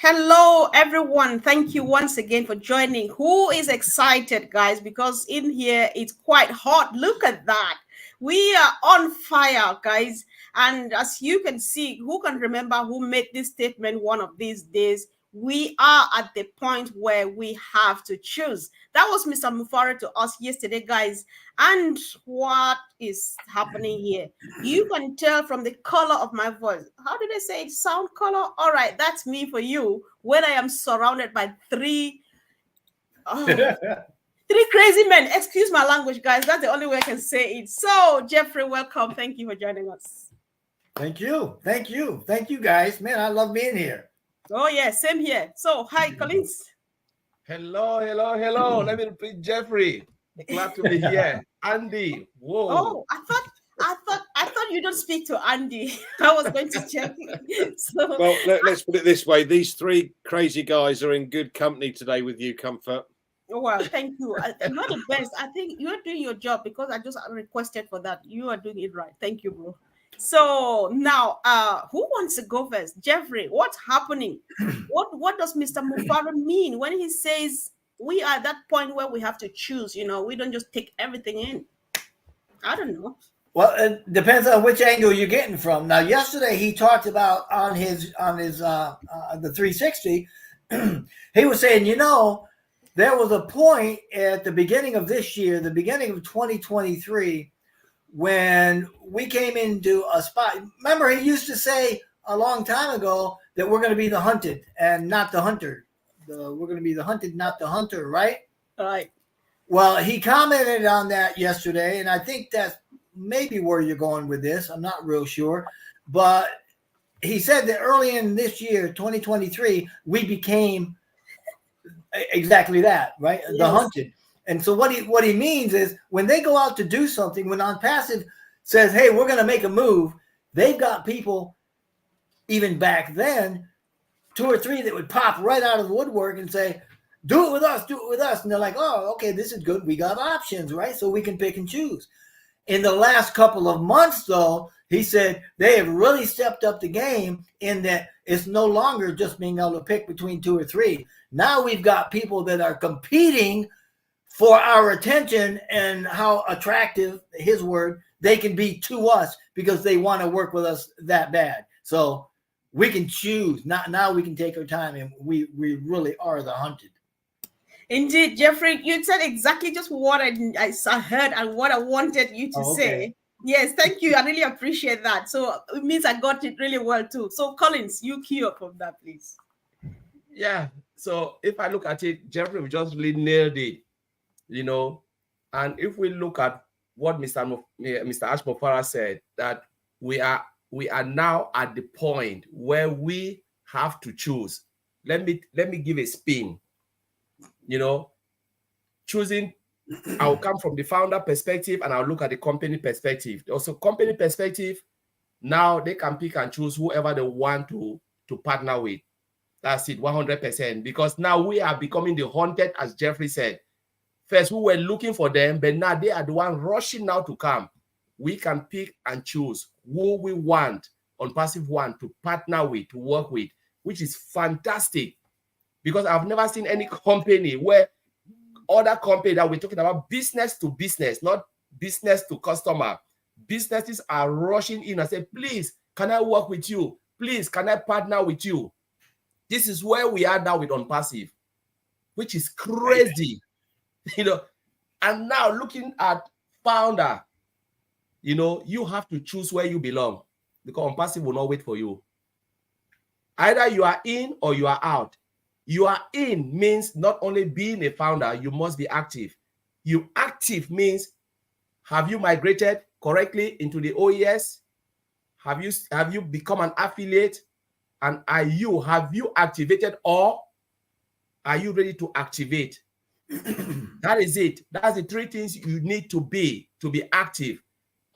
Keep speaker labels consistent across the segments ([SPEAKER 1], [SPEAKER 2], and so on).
[SPEAKER 1] Hello, everyone. Thank you once again for joining. Who is excited, guys? Because in here it's quite hot. Look at that. We are on fire, guys. And as you can see, who can remember who made this statement one of these days? We are at the point where we have to choose. That was Mr. Mufara to us yesterday, guys. And what is happening here? You can tell from the color of my voice. How did I say it? Sound color? All right, that's me for you when I am surrounded by three crazy men. Excuse my language, guys. That's the only way I can say it. So, Jeffrey, welcome. Thank you for joining us.
[SPEAKER 2] Thank you. Thank you. Thank you, guys. Man, I love being here.
[SPEAKER 1] Oh, yeah, same here. So, hi, Collins.
[SPEAKER 3] Hello. Let me repeat, Jeffrey. Glad to be here. Andy. Whoa.
[SPEAKER 1] Oh, I thought you don't speak to Andy. I was going to check. So,
[SPEAKER 4] well, let's put it this way. These three crazy guys are in good company today with you, Comfort.
[SPEAKER 1] Oh, well, thank you. You're the best. I think you're doing your job because I just requested for that. You are doing it right. Thank you, bro. So now, who wants to go first? Jeffrey, what's happening? What does Mr. Mufara mean when he says we are at that point where we have to choose? You know, we don't just take everything in. I don't know.
[SPEAKER 2] Well, it depends on which angle you're getting from. Now, yesterday he talked about on his the 360. He was saying, there was a point at the beginning of this year, the beginning of 2023, when we came into a spot. Remember, he used to say a long time ago that we're going to be the hunted and not the hunter. We're going to be the hunted, not the hunter, right?
[SPEAKER 1] Right.
[SPEAKER 2] Well, he commented on that yesterday, and I think that's maybe where you're going with this. I'm not real sure. But he said that early in this year, 2023, we became exactly that, right? Yes. The hunted. And so what he means is when they go out to do something, when ONPASSIVE says, hey, we're going to make a move, they've got people, even back then, 2 or 3 that would pop right out of the woodwork and say, do it with us. And they're like, oh, okay, this is good. We got options, right? So we can pick and choose. In the last couple of months, though, he said they have really stepped up the game in that it's no longer just being able to pick between 2 or 3. Now we've got people that are competing for our attention and how attractive, his word, they can be to us because they want to work with us that bad. So we can choose. Now we can take our time, and we really are the hunted.
[SPEAKER 1] Indeed, Jeffrey, you said exactly just what I heard and what I wanted you to say. Yes, thank you. I really appreciate that. So it means I got it really well too. So Collins, you key up on that, please.
[SPEAKER 3] Yeah. So if I look at it, Jeffrey just really nailed it, And if we look at what Mr. Ash Mufara said, that we are now at the point where we have to choose. Let me give a spin. Choosing, I'll come from the founder perspective and I'll look at the company perspective. Also, company perspective, now they can pick and choose whoever they want to partner with. That's it, 100%. Because now we are becoming the hunted, as Jeffrey said. First, we were looking for them, but now they are the one rushing now to come. We can pick and choose who we want ONPASSIVE one to partner with, to work with, which is fantastic. Because I've never seen any company where other company that we're talking about business to business, not business to customer. Businesses are rushing in and say, please, can I work with you? Please, can I partner with you? This is where we are now with ONPASSIVE, which is crazy. And now looking at founder, you have to choose where you belong because ONPASSIVE will not wait for you. Either you are in or you are out. You are in means not only being a founder, you must be active. You active means, have you migrated correctly into the OES? Have you become an affiliate? And have you activated, or are you ready to activate? That is it. That's the 3 things you need to be active.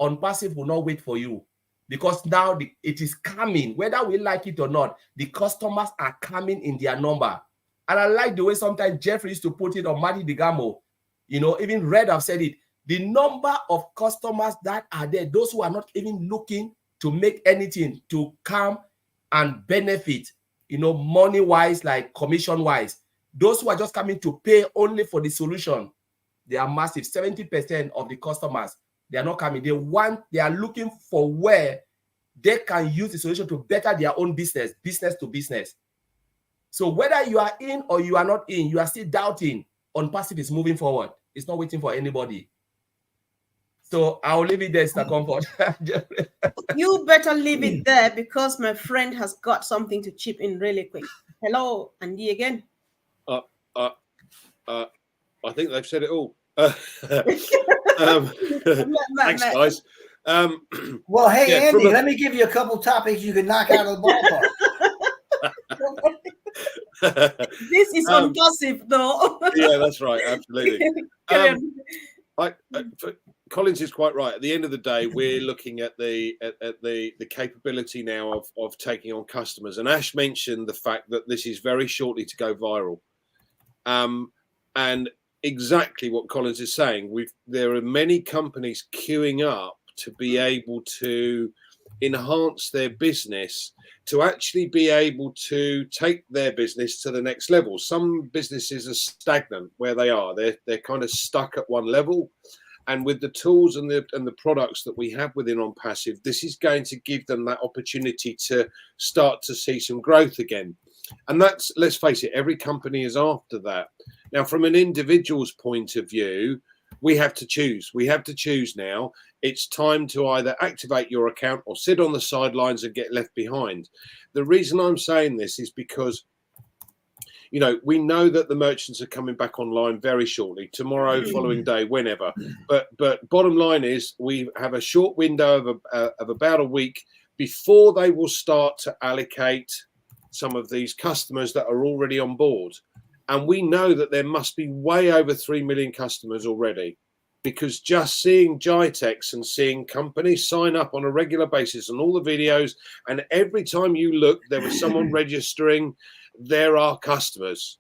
[SPEAKER 3] ONPASSIVE will not wait for you because now it is coming, whether we like it or not. The customers are coming in their number. And I like the way sometimes Jeffrey used to put it on Madi Digamo. Even Red have said it. The number of customers that are there, those who are not even looking to make anything to come and benefit, money-wise, like commission-wise. Those who are just coming to pay only for the solution, they are massive. 70% of the customers, they are not coming. They are looking for where they can use the solution to better their own business to business. So whether you are in or you are not in, you are still doubting, ONPASSIVE is moving forward. It's not waiting for anybody. So I'll leave it there, Mr. Comfort.
[SPEAKER 1] You better leave it there because my friend has got something to chip in really quick. Hello, Andy again.
[SPEAKER 4] I think they've said it all. Thanks, guys.
[SPEAKER 2] Well, hey,
[SPEAKER 4] yeah,
[SPEAKER 2] Andy, let me give you a couple topics you can knock out of the
[SPEAKER 1] ballpark. This is ONPASSIVE, though.
[SPEAKER 4] Yeah, that's right. Absolutely. Collins is quite right. At the end of the day, we're looking at the capability now of taking on customers. And Ash mentioned the fact that this is very shortly to go viral. And exactly what Collins is saying. There are many companies queuing up to be able to enhance their business, to actually be able to take their business to the next level. Some businesses are stagnant where they are. They're kind of stuck at one level. And with the tools and the products that we have within ONPASSIVE, this is going to give them that opportunity to start to see some growth again. And that's, let's face it, every company is after that. Now, from an individual's point of view, we have to choose. We have to choose now. It's time to either activate your account or sit on the sidelines and get left behind. The reason I'm saying this is because, we know that the merchants are coming back online very shortly, tomorrow, following day, whenever. But bottom line is we have a short window of about a week before they will start to allocate some of these customers that are already on board. And we know that there must be way over 3 million customers already, because just seeing GITEX and seeing companies sign up on a regular basis on all the videos, and every time you look, there was someone registering, there are customers.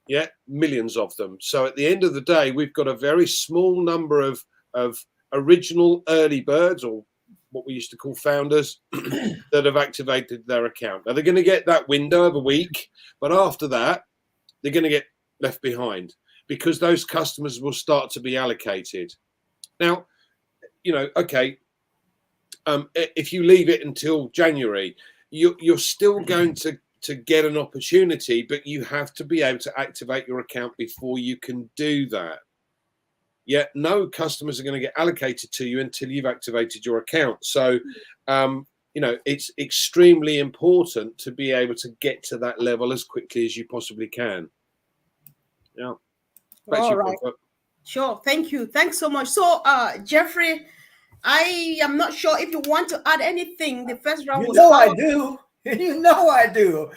[SPEAKER 4] Yeah, millions of them. So at the end of the day, we've got a very small number of original early birds, or what we used to call founders, that have activated their account. Now, they're going to get that window of a week, but after that, they're going to get left behind because those customers will start to be allocated. Now, okay, if you leave it until January, you're still going to get an opportunity, but you have to be able to activate your account before you can do that. Yet no customers are going to get allocated to you until you've activated your account. So, it's extremely important to be able to get to that level as quickly as you possibly can. Yeah.
[SPEAKER 1] All right. Sure. Thank you. Thanks so much. So, Jeffrey, I am not sure if you want to add anything. The first round was
[SPEAKER 2] I do. You know I do.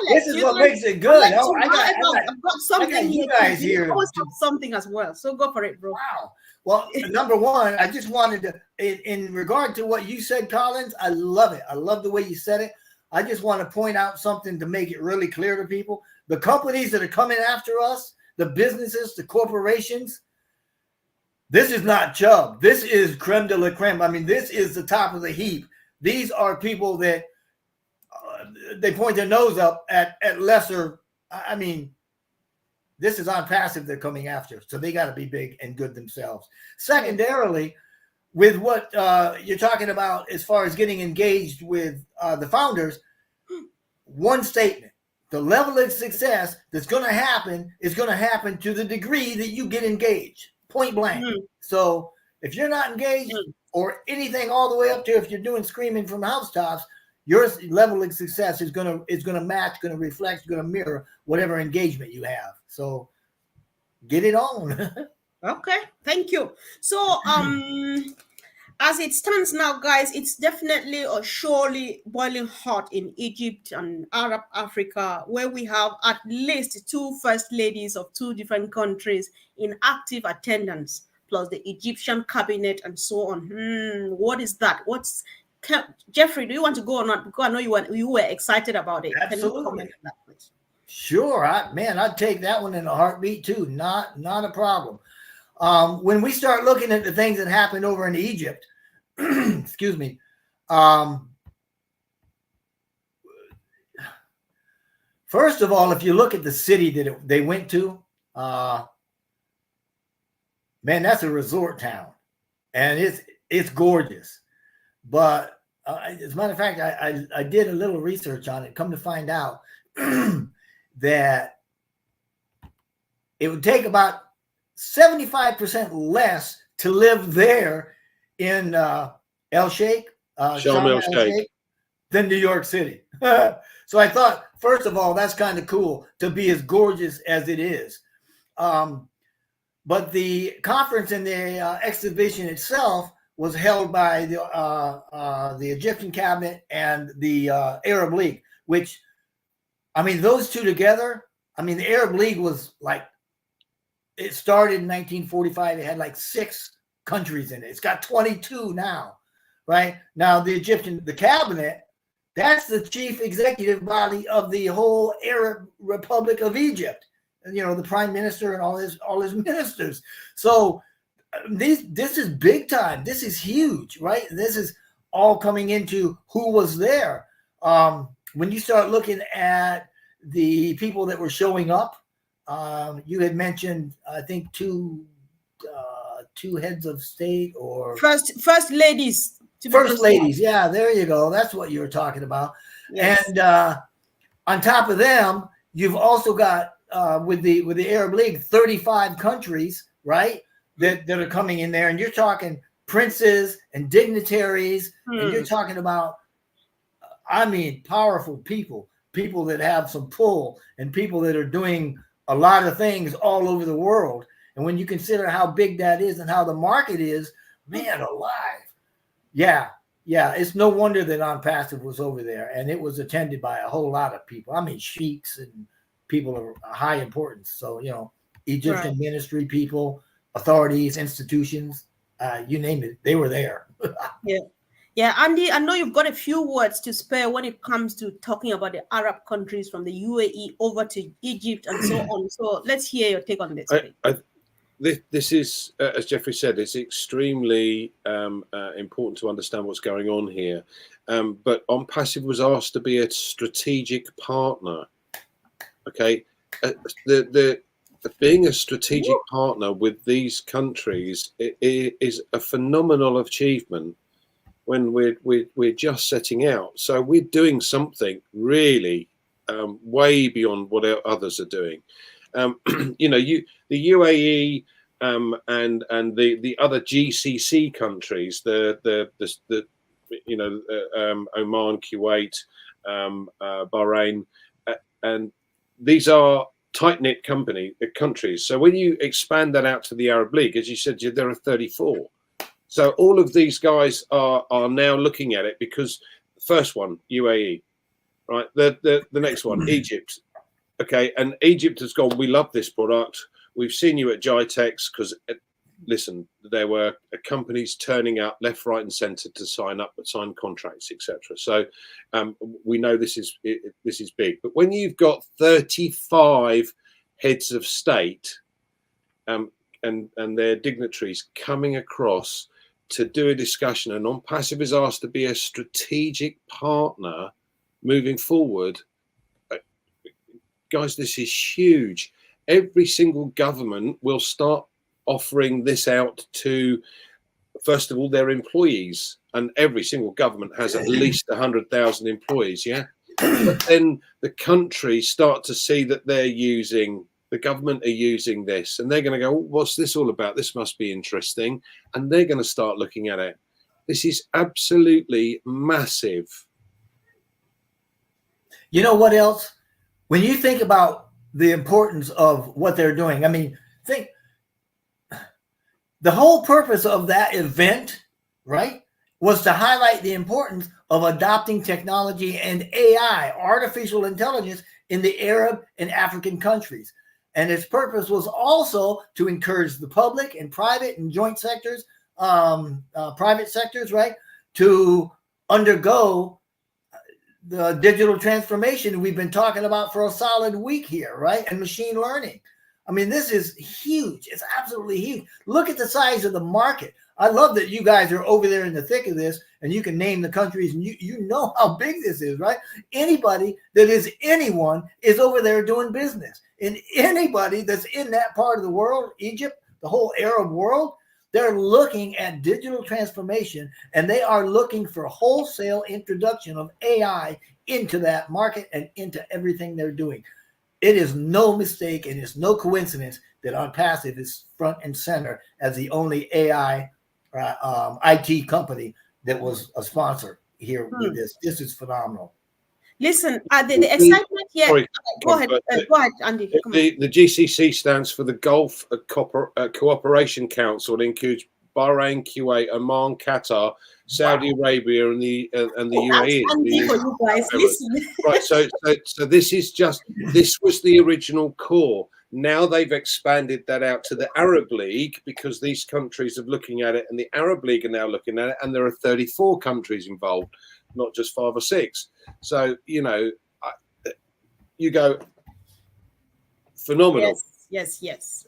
[SPEAKER 2] This is what makes it good.
[SPEAKER 1] I've got something
[SPEAKER 2] you guys here.
[SPEAKER 1] I always have something as well. So go for it, bro.
[SPEAKER 2] Wow. Well, number one, I just wanted to, in regard to what you said, Collins, I love it. I love the way you said it. I just want to point out something to make it really clear to people. The companies that are coming after us, the businesses, the corporations, this is not Chubb. This is creme de la creme. I mean, this is the top of the heap. These are people that they point their nose up at lesser. I mean, this is ONPASSIVE they're coming after. So they got to be big and good themselves. Secondarily, with what you're talking about as far as getting engaged with the founders, one statement. The level of success that's going to happen is going to happen to the degree that you get engaged, point blank. So if you're not engaged or anything all the way up to if you're doing screaming from housetops, your level of success is going to match, going to reflect, going to mirror whatever engagement you have. So get it on.
[SPEAKER 1] Okay, thank you. So as it stands now, guys, it's definitely or surely boiling hot in Egypt and Arab Africa, where we have at least 2 first ladies of 2 different countries in active attendance, plus the Egyptian cabinet and so on. What is that? Jeffrey, do you want to go or not? Because I know you were excited about it.
[SPEAKER 2] Absolutely.
[SPEAKER 1] Can you comment on that, please?
[SPEAKER 2] Sure, I'd take that one in a heartbeat too. Not a problem. When we start looking at the things that happened over in Egypt, excuse me, First of all, if you look at the city that they went to, man, that's a resort town, and it's gorgeous. But as a matter of fact, I did a little research on it. Come to find out that it would take about 75% less to live there in El Sheikh,
[SPEAKER 4] Sharm El Sheikh,
[SPEAKER 2] than New York City. So I thought, first of all, that's kind of cool to be as gorgeous as it is. But the conference and the exhibition itself was held by the Egyptian cabinet and the Arab League, which, I mean, those two together, I mean, the Arab League was like, it started in 1945. It had like 6 countries in it. It's got 22 now, right? Now the cabinet, that's the chief executive body of the whole Arab Republic of Egypt. And, the prime minister and all his ministers. So this is big time. This is huge, right? This is all coming into who was there. When you start looking at the people that were showing up, you had mentioned, I think, two heads of state or
[SPEAKER 1] first ladies.
[SPEAKER 2] First ladies, yeah, there you go. That's what you were talking about. Yes. And on top of them, you've also got with the Arab League, 35 countries, right, that are coming in there, and you're talking princes and dignitaries, and you're talking about, I mean, powerful people that have some pull, and people that are doing a lot of things all over the world. And when you consider how big that is and how the market is, man alive. Yeah. It's no wonder that ONPASSIVE was over there, and it was attended by a whole lot of people. I mean, sheiks and people of high importance. So, Egyptian ministry people, authorities, institutions, you name it, they were there.
[SPEAKER 1] Yeah, Andy, I know you've got a few words to spare when it comes to talking about the Arab countries from the UAE over to Egypt and so on. So let's hear your take on this.
[SPEAKER 4] This is, as Jeffrey said, it's extremely important to understand what's going on here. But ONPASSIVE was asked to be a strategic partner. Okay, being a strategic partner with these countries is a phenomenal achievement when we're just setting out. So we're doing something really way beyond what others are doing. The UAE and the other GCC countries, the Oman, Kuwait, Bahrain, and these are tight-knit countries. So when you expand that out to the Arab League, as you said, there are 34. So all of these guys are now looking at it because the first one, UAE, right? The next one, Egypt. Okay, and Egypt has gone, we love this product. We've seen you at GITEX because, listen, there were companies turning up left, right, and centre to sign contracts, etc. So we know this is big. But when you've got 35 heads of state and their dignitaries coming across to do a discussion, and ONPASSIVE is asked to be a strategic partner moving forward. Guys, this is huge. Every single government will start offering this out to, first of all, their employees. And every single government has at least 100,000 employees, yeah? But then the countries start to see that the government are using this, and they're going to go, what's this all about? This must be interesting. And they're going to start looking at it. This is absolutely massive.
[SPEAKER 2] You know what else? When you think about the importance of what they're doing, I mean, think the whole purpose of that event, right, was to highlight the importance of adopting technology and AI, artificial intelligence, in the Arab and African countries. And its purpose was also to encourage the public and private and joint sectors, private sectors, right, to undergo the digital transformation we've been talking about for a solid week here, right? And machine learning. I mean, this is huge. It's absolutely huge. Look at the size of the market. I love that you guys are over there in the thick of this, and you can name the countries, and you know how big this is, right? Anybody that is anyone is over there doing business. And anybody that's in that part of the world, Egypt, the whole Arab world, they're looking at digital transformation, and they are looking for wholesale introduction of AI into that market and into everything they're doing. It is no mistake and it's no coincidence that ONPASSIVE is front and center as the only AI IT company that was a sponsor here with this. This is phenomenal.
[SPEAKER 1] Listen, the excitement here.
[SPEAKER 4] Sorry,
[SPEAKER 1] go ahead, Andy.
[SPEAKER 4] The GCC stands for the Gulf Cooperation Council. It includes Bahrain, Kuwait, Oman, Qatar, Saudi Arabia, and the UAE.
[SPEAKER 1] Andy for you guys. Listen.
[SPEAKER 4] Right. So this was the original core. Now they've expanded that out to the Arab League because these countries are looking at it, and the Arab League are now looking at it, and there are 34 countries involved, not just 5 or 6. So, you know, you go phenomenal.
[SPEAKER 1] Yes.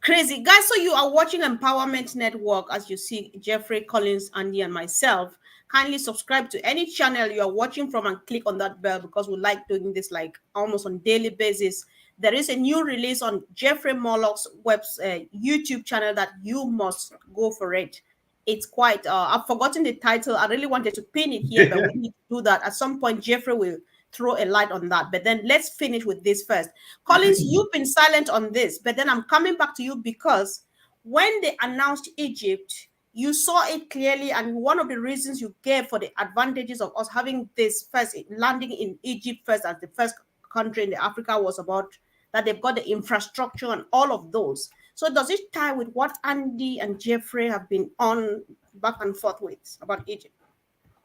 [SPEAKER 1] Crazy. Guys, so you are watching Empowerment Network. As you see, Jeffrey, Collins, Andy, and myself. Kindly subscribe to any channel you are watching from and click on that bell because we like doing this like almost on daily basis. There is a new release on Jeffrey Morlock's YouTube channel that you must go for it. It's quite, I've forgotten the title. I really wanted to pin it here, but we need to do that. At some point, Jeffrey will throw a light on that. But then let's finish with this first. Collins, you've been silent on this, but then I'm coming back to you because when they announced Egypt, you saw it clearly, and one of the reasons you gave for the advantages of us having this first, landing in Egypt first as the first country in the Africa was about that they've got the infrastructure and all of those. So does it tie with what Andy and Jeffrey have been on back and forth with about Egypt?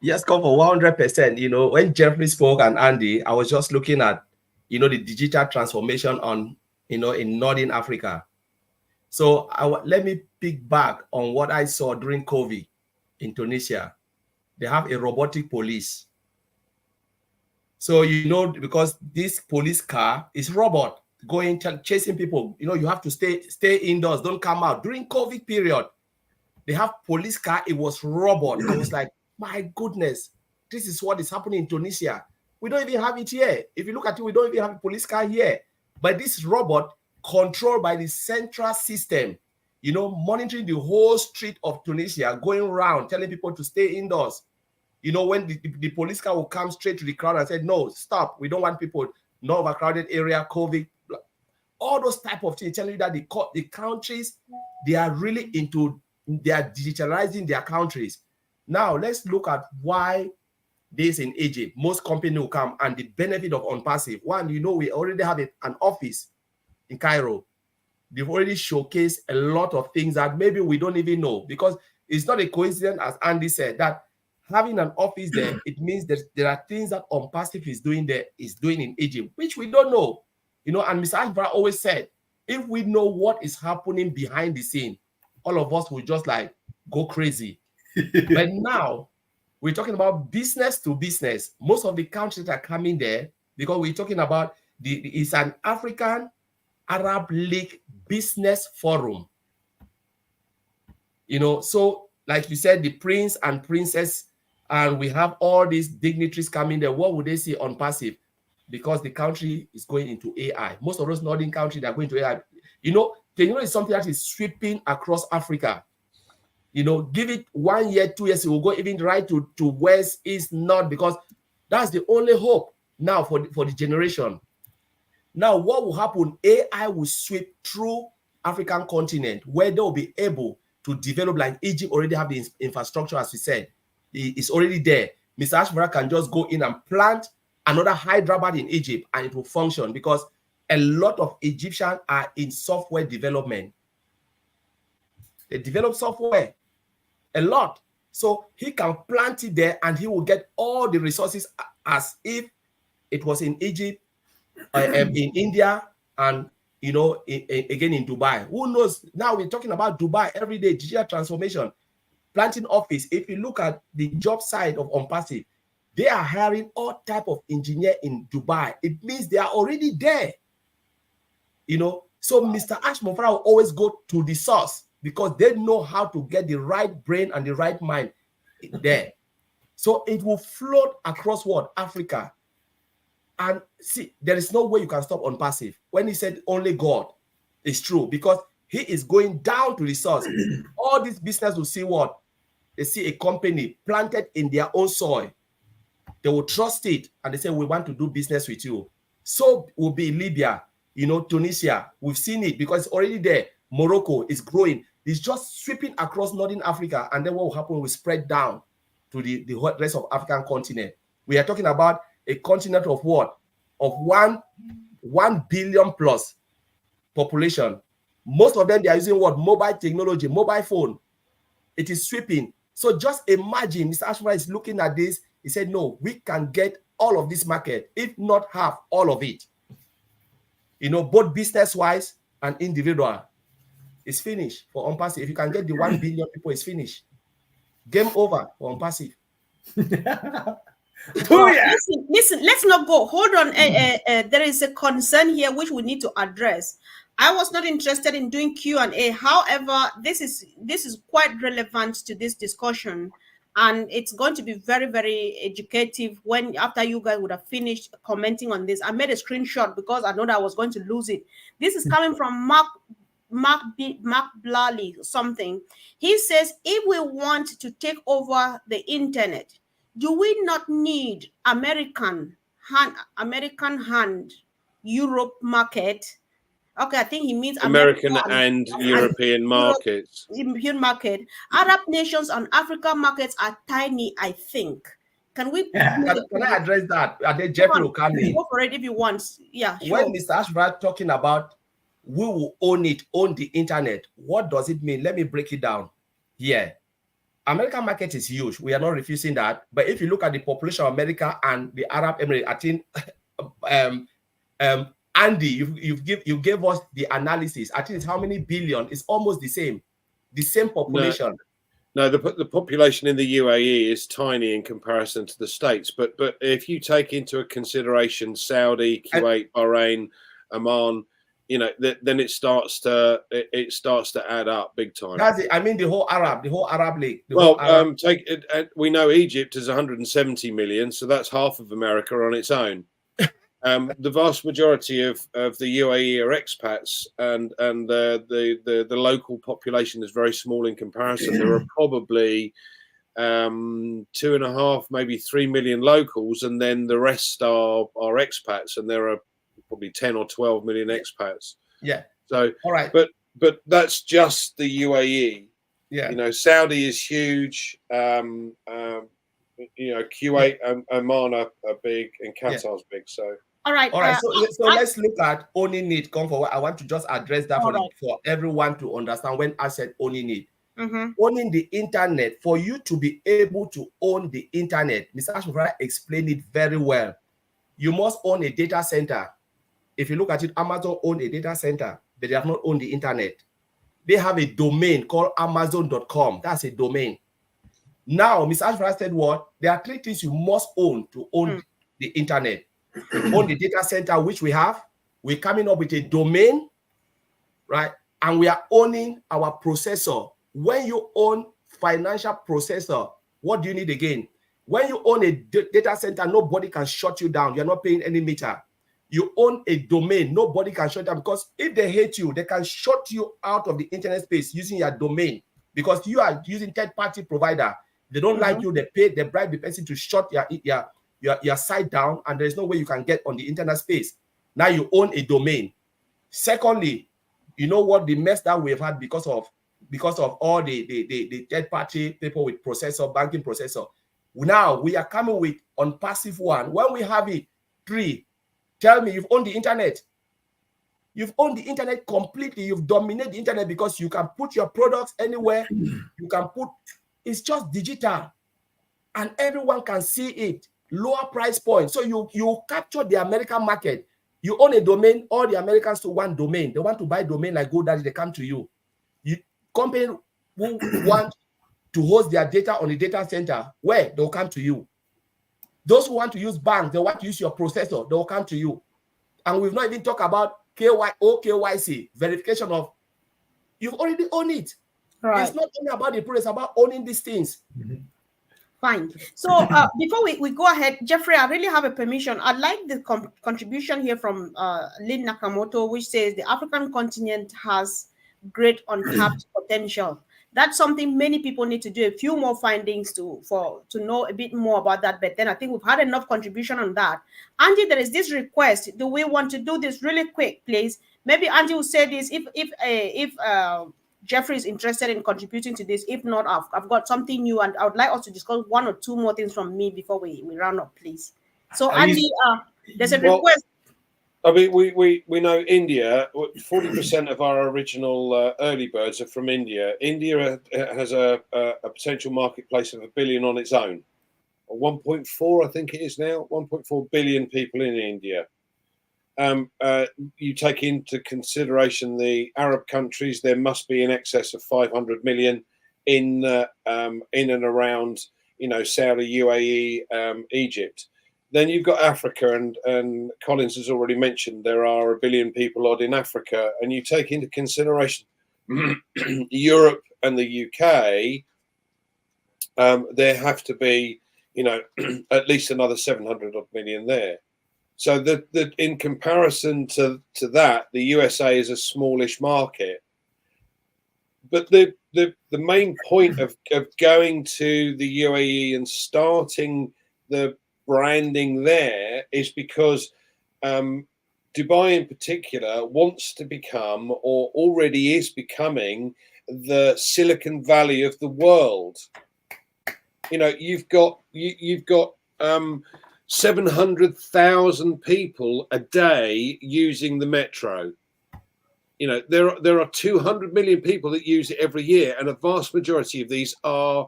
[SPEAKER 3] Yes, come for 100%. You know, when Jeffrey spoke and Andy, I was just looking at, you know, the digital transformation on, you know, in Northern Africa. So let me pick back on what I saw during COVID in Tunisia. They have a robotic police. So, you know, because this police car is robot going chasing people, you know, you have to stay indoors, don't come out. During COVID period, they have police car, it was robot. I was like, my goodness, this is what is happening in Tunisia. We don't even have it here. If you look at it, we don't even have a police car here. But this robot controlled by the central system, you know, monitoring the whole street of Tunisia, going around, telling people to stay indoors. You know, when the police car will come straight to the crowd and say, no, stop. We don't want people, no overcrowded area, COVID, all those type of things, telling you that the countries, they are really they are digitalizing their countries. Now, let's look at why this in Egypt, most companies will come and the benefit of ONPASSIVE. One, you know, we already have an office in Cairo. They've already showcased a lot of things that maybe we don't even know, because it's not a coincidence, as Andy said, that having an office there, it means that there are things that ONPASSIVE is doing in Egypt, which we don't know. You know, and Mr. Ashbara always said, if we know what is happening behind the scene, all of us will just like go crazy. But now we're talking about business to business. Most of the countries that are coming there, because we're talking about it's an African Arab League business forum. You know, so like you said, the prince and princess, and we have all these dignitaries coming there. What would they see ONPASSIVE? Because the country is going into AI. Most of those northern countries are going to AI. You know, it's something that is sweeping across Africa. You know, give it 1 year, 2 years, it will go even right to west, east, north, because that's the only hope now for the generation. Now, what will happen? AI will sweep through African continent where they'll be able to develop, like Egypt already have the infrastructure, as we said. It's already there. Mr. Ashbara can just go in and plant another Hyderabad in Egypt and it will function, because a lot of Egyptians are in software development. They develop software a lot. So he can plant it there and he will get all the resources as if it was in Egypt, in India, and, you know, again in Dubai. Who knows? Now we're talking about Dubai every day, digital transformation, planting office. If you look at the job side of ONPASSIVE, they are hiring all type of engineer in Dubai. It means they are already there. You know, so Mr. Ashmofra will always go to the source. because they know how to get the right brain and the right mind there. So it will float across what? Africa. And see, there is no way you can stop ONPASSIVE. When he said only God, it's true, because he is going down to the source. All this business will see what? They see a company planted in their own soil. They will trust it and they say, we want to do business with you. So will be Libya, Tunisia. We've seen it because it's already there. Morocco is growing. It's just sweeping across Northern Africa. And then what will happen will spread down to the rest of African continent. We are talking about a continent of what? Of 1 billion plus population. Most of them, they are using what? Mobile technology, mobile phone. It is sweeping. So just imagine, Mr. Ashford is looking at this. He said, no, we can get all of this market, if not half, all of it. Both business-wise and individual. It's finished for ONPASSIVE. If you can get the 1 billion people, it's finished. Game over for ONPASSIVE.
[SPEAKER 1] Listen, let's not go. Hold on. There is a concern here which we need to address. I was not interested in doing Q&A. However, this is quite relevant to this discussion, and it's going to be very, very educative when after you guys would have finished commenting on this. I made a screenshot because I know that I was going to lose it. This is coming from Mark Blally something. He says, if we want to take over the internet, do we not need American hand Europe market? Okay, I think he means
[SPEAKER 4] American and European markets.
[SPEAKER 1] European market. Arab nations and African markets are tiny, I think. Can we?
[SPEAKER 3] Can I address that? I think Jeffrey will come in.
[SPEAKER 1] Go for it if you want. Yeah, sure.
[SPEAKER 3] When Mr. Ashford talking about we will own the internet, what does it mean? Let me break it down here. American market is huge. We are not refusing that. But if you look at the population of America and the Arab Emirates, I think Andy, you gave us the analysis. I think it's how many billion? It's almost the same population.
[SPEAKER 4] No, the population in the UAE is tiny in comparison to the States. But if you take into consideration Saudi, Kuwait, Bahrain, Oman, then it starts to add up big time.
[SPEAKER 3] That's it. I mean the whole Arab League.
[SPEAKER 4] We know Egypt is 170 million, so that's half of America on its own. The vast majority of the UAE are expats, and the local population is very small in comparison. There are probably 2.5, maybe 3 million locals, and then the rest are expats, and there are probably 10 or 12 million expats.
[SPEAKER 3] Yeah.
[SPEAKER 4] So
[SPEAKER 3] all right,
[SPEAKER 4] but that's just the UAE.
[SPEAKER 3] Yeah.
[SPEAKER 4] Saudi is huge. Kuwait and Oman are big, and Qatar's big. So.
[SPEAKER 1] All right.
[SPEAKER 3] So let's look at owning it. Come forward. I want to just address that for everyone to understand when I said owning it.
[SPEAKER 1] Mm-hmm.
[SPEAKER 3] Owning the internet, for you to be able to own the internet, Mr. Ashford explained it very well. You must own a data center. If you look at it, Amazon own a data center, but they have not owned the internet. They have a domain called Amazon.com. That's a domain. Now, Mr. Ashford said what? There are 3 things you must own to own the internet. Own the data center, which we have. We're coming up with a domain, right? And we are owning our processor. When you own financial processor, what do you need again? When you own a data center, nobody can shut you down. You're not paying any meter. You own a domain, nobody can shut down, because if they hate you, they can shut you out of the internet space using your domain, because you are using third-party provider. They don't like you, they bribe the person to shut your site down, and there's no way you can get on the internet space. Now you own a domain. Secondly, you know what the mess that we've had because of all the third-party people with processor, banking processor. Now we are coming with ONPASSIVE one. When we have it, 3, tell me you've owned the internet. You've owned the internet completely. You've dominated the internet because you can put your products anywhere. It's just digital, and everyone can see it. Lower price point. So you capture the American market. You own a domain. All the Americans to want domain. They want to buy domain like GoDaddy. They come to you. Company who want to host their data on the data center, where they'll come to you. Those who want to use banks, they want to use your processor, they'll come to you. And we've not even talked about KYC, verification of, you've already owned it.
[SPEAKER 1] Right.
[SPEAKER 3] It's not only about the product, it's about owning these things.
[SPEAKER 1] Fine. So before we go ahead, Jeffrey, I really have a permission. I'd like the contribution here from Lynn Nakamoto, which says the African continent has great untapped potential. That's something many people need to do a few more findings to know a bit more about that. But then I think we've had enough contribution on that. Andy, there is this request. Do we want to do this really quick, please? Maybe Andy will say this if Jeffrey is interested in contributing to this. If not, I've got something new, and I would like us to discuss one or two more things from me before we round up, please. So, Andy, there's a request.
[SPEAKER 4] I mean, we know India. 40% of our original early birds are from India. India has a potential marketplace of 1 billion on its own. 1.4, I think it is now. 1.4 billion people in India. You take into consideration the Arab countries, there must be in excess of 500 million in and around, Saudi, UAE, Egypt. Then you've got Africa, and Collins has already mentioned there are 1 billion people odd in Africa, and you take into consideration Europe and the UK, there have to be, at least another 700 odd million there. So that in comparison to that, the USA is a smallish market. But the main point of going to the UAE and starting the branding there is because Dubai in particular wants to become, or already is becoming, the Silicon Valley of the world. You've got 700,000 people a day using the metro. There are 200 million people that use it every year, and a vast majority of these are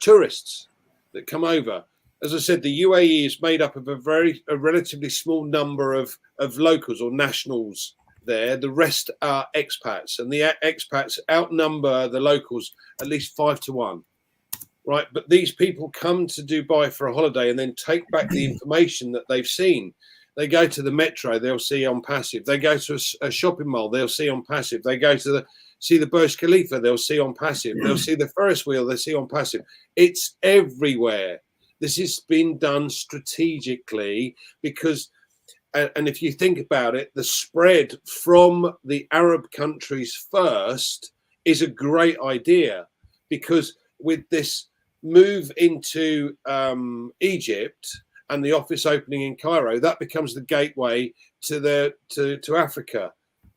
[SPEAKER 4] tourists that come over. As I said, the UAE is made up of a relatively small number of locals or nationals there. The rest are expats, and the expats outnumber the locals at least 5 to 1. Right, but these people come to Dubai for a holiday and then take back the information that they've seen. They go to the metro, they'll see ONPASSIVE. They go to a shopping mall, they'll see ONPASSIVE. They go to see the Burj Khalifa, they'll see ONPASSIVE. They'll see the Ferris wheel, they'll see ONPASSIVE. It's everywhere. This has been done strategically because, and if you think about it, the spread from the Arab countries first is a great idea, because with this move into Egypt and the office opening in Cairo, that becomes the gateway to Africa.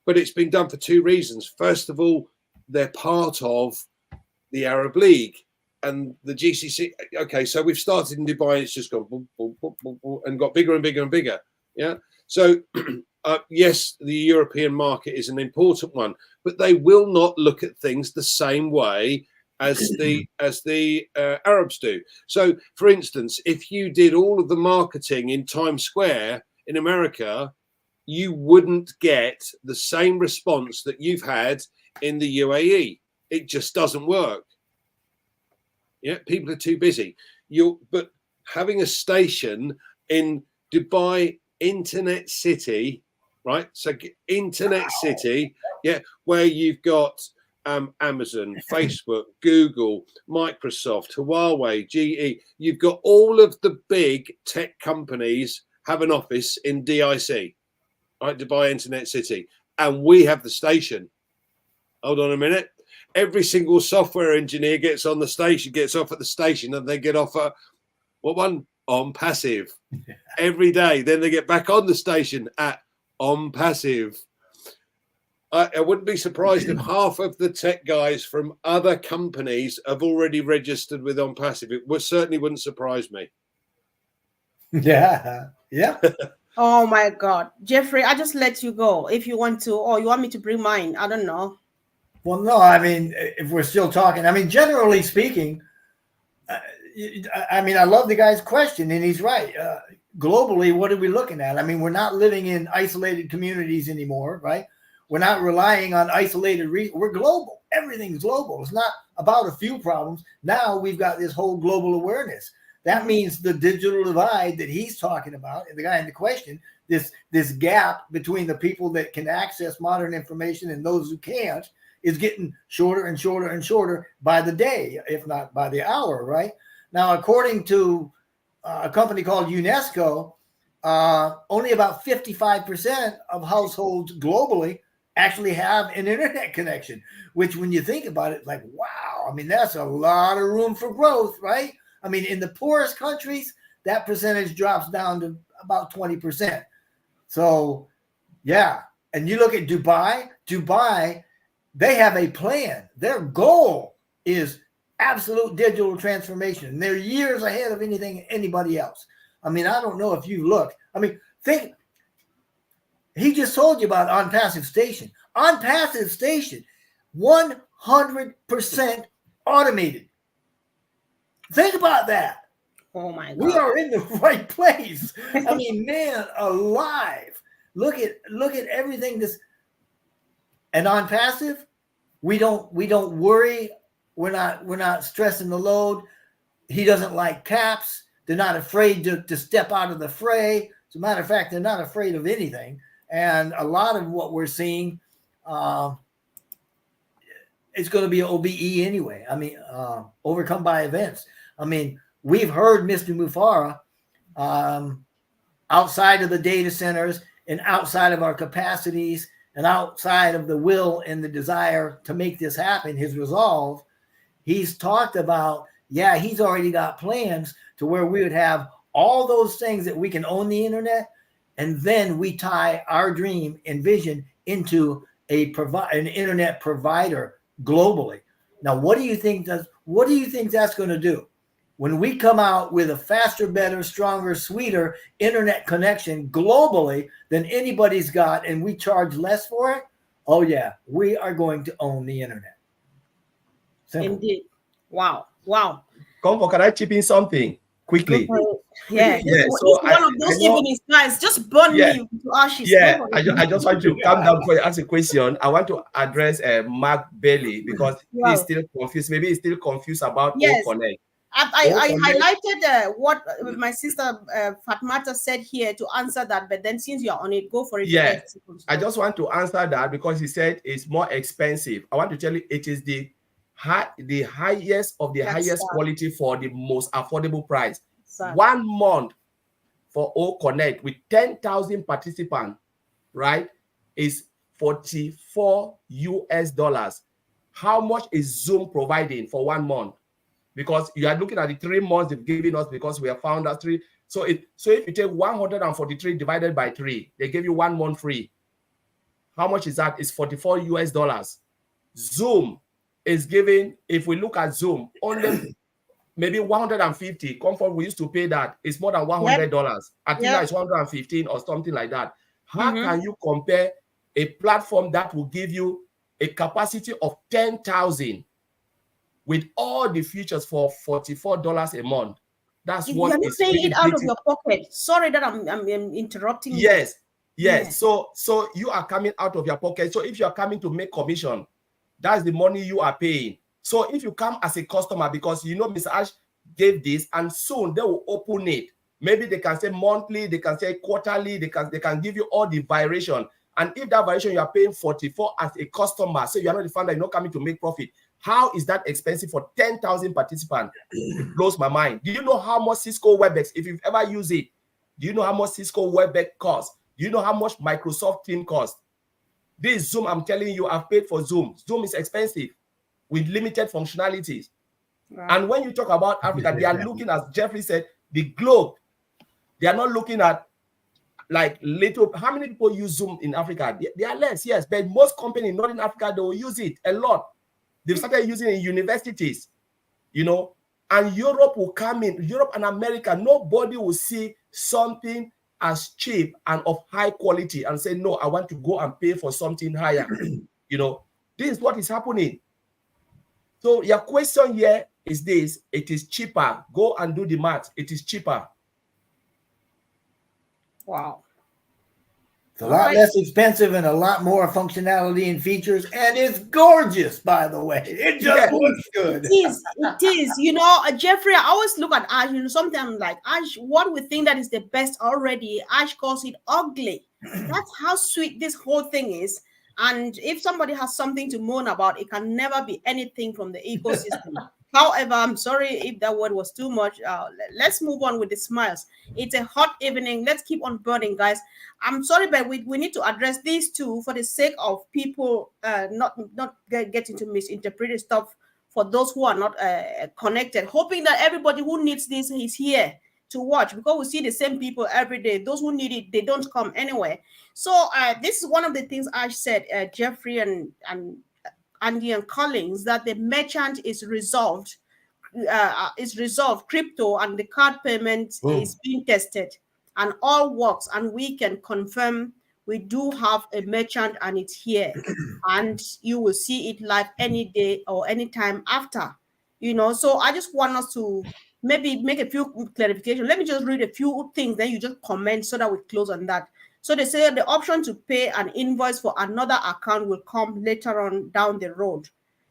[SPEAKER 4] But it's been done for two reasons. First of all, they're part of the Arab League and the GCC. Okay, so we've started in Dubai, it's just gone boom, boom, boom, boom, boom, and got bigger and bigger and bigger. Yeah. So yes, the European market is an important one, but they will not look at things the same way as the Arabs do. So, for instance, if you did all of the marketing in Times Square in America, you wouldn't get the same response that you've had in the UAE. It just doesn't work. Yeah, people are too busy. But having a station in Dubai Internet City, right? So Internet City, yeah, where you've got Amazon, Facebook, Google, Microsoft, Huawei, GE. You've got all of the big tech companies have an office in DIC, right? Dubai Internet City. And we have the station. Hold on a minute. Every single software engineer gets on the station, gets off at the station, and they get off at what one? ONPASSIVE. Every day. Then they get back on the station at ONPASSIVE. I wouldn't be surprised if half of the tech guys from other companies have already registered with ONPASSIVE. It certainly wouldn't surprise me.
[SPEAKER 2] Yeah. Yeah.
[SPEAKER 1] Oh my God, Jeffrey, I just let you go if you want to, or you want me to bring mine. I don't know.
[SPEAKER 2] Well, no, I mean, if we're still talking, I mean, generally speaking, I mean, I love the guy's question, and he's right. Globally, what are we looking at? I mean, we're not living in isolated communities anymore, right? We're not relying on isolated we're global. Everything's global. It's not about a few problems. Now we've got this whole global awareness. That means the digital divide that he's talking about, and the guy in the question, this gap between the people that can access modern information and those who can't, is getting shorter and shorter and shorter by the day, if not by the hour, right? Now, according to a company called UNESCO, only about 55% of households globally actually have an internet connection, which when you think about it, like, wow, I mean, that's a lot of room for growth, right? I mean, in the poorest countries, that percentage drops down to about 20%. So, yeah. And you look at Dubai, they have a plan. Their goal is absolute digital transformation. And they're years ahead of anybody else. I mean, I don't know if you look. I mean, think, he just told you about ONPASSIVE Station. ONPASSIVE Station, 100% automated. Think about that.
[SPEAKER 1] Oh my God.
[SPEAKER 2] We are in the right place. I mean, man, alive. Look at everything this. And ONPASSIVE, we don't worry. We're not stressing the load. He doesn't like caps. They're not afraid to step out of the fray. As a matter of fact, they're not afraid of anything. And a lot of what we're seeing, it's going to be OBE anyway. I mean, overcome by events. I mean, we've heard Mr. Mufara outside of the data centers and outside of our capacities and outside of the will and the desire to make this happen, his resolve. He's talked about, yeah, he's already got plans to where we would have all those things that we can own the internet, and then we tie our dream and vision into an internet provider globally. Now, what do you think that's going to do? When we come out with a faster, better, stronger, sweeter internet connection globally than anybody's got, and we charge less for it, oh yeah, we are going to own the internet. Simple.
[SPEAKER 1] Indeed. Wow.
[SPEAKER 3] Comfort, can I chip in something quickly?
[SPEAKER 1] Yeah.
[SPEAKER 3] So
[SPEAKER 1] one of those evenings, guys, just burn me to ashes.
[SPEAKER 3] Yeah, I just want to calm down before you ask a question. I want to address Mark Bailey because he's still confused. Maybe he's still confused about O-Connect.
[SPEAKER 1] I highlighted what my sister Fatmata said here to answer that, but then since you're on it, go for it.
[SPEAKER 3] Yeah, I just want to answer that because he said it's more expensive. I want to tell you it is the highest of the highest quality for the most affordable price. 1 month for O-Connect with 10,000 participants, right, is $44. How much is Zoom providing for 1 month? Because you are looking at the 3 months they've given us because we have found out 3. So if you take 143 divided by 3, they give you 1 month free. How much is that? It's $44. Zoom is giving, if we look at Zoom, only maybe 150. Comfort, we used to pay that. It's more than $100. I think it's 115 or something like that. How can you compare a platform that will give you a capacity of 10,000 with all the features for $44 a month? That's what
[SPEAKER 1] you're not paying it out of your pocket. Sorry that I'm interrupting.
[SPEAKER 3] Yes. So you are coming out of your pocket. So if you are coming to make commission, that's the money you are paying. So if you come as a customer, because you know Mr. Ash gave this, and soon they will open it. Maybe they can say monthly, they can say quarterly, they can give you all the variation. And if that variation you are paying 44 as a customer, so you are not the founder, you're not coming to make profit. How is that expensive for 10,000 participants? It blows my mind. Do you know how much Cisco WebEx, if you've ever used it, do you know how much Cisco WebEx costs? Do you know how much Microsoft Teams costs? This Zoom, I'm telling you, I've paid for Zoom. Zoom is expensive with limited functionalities. Right. And when you talk about Africa, they are looking, as Jeffrey said, the globe. They are not looking at like little, how many people use Zoom in Africa? They are less, yes, but most companies not in Africa, they will use it a lot. They've started using it in universities, you know, and Europe will come in, Europe and America, nobody will see something as cheap and of high quality and say, no, I want to go and pay for something higher. You know, this is what is happening. So your question here is this: it is cheaper. Go and do the math. It is cheaper.
[SPEAKER 1] Wow.
[SPEAKER 2] It's a lot less expensive and a lot more functionality and features, and it's gorgeous, by the way. It just looks good.
[SPEAKER 1] It is. You know, Jeffrey, I always look at Ash, you know, sometimes like Ash, what we think that is the best already, Ash calls it ugly. That's how sweet this whole thing is. And if somebody has something to moan about, it can never be anything from the ecosystem. However, I'm sorry if that word was too much. Let's move on with the smiles. It's a hot evening. Let's keep on burning, guys. I'm sorry, but we need to address these two for the sake of people not getting to misinterpret stuff, for those who are not connected. Hoping that everybody who needs this is here to watch, because we see the same people every day. Those who need it, they don't come anywhere. So this is one of the things I said, Jeffrey and Andy and Collins, that the merchant is resolved. Crypto and the card payment is being tested, and all works, and we can confirm we do have a merchant and it's here, and you will see it live any day or any time after. So I just want us to maybe make a few clarifications. Let me just read a few things, then you just comment so that we close on that. So they say the option to pay an invoice for another account will come later on down the road.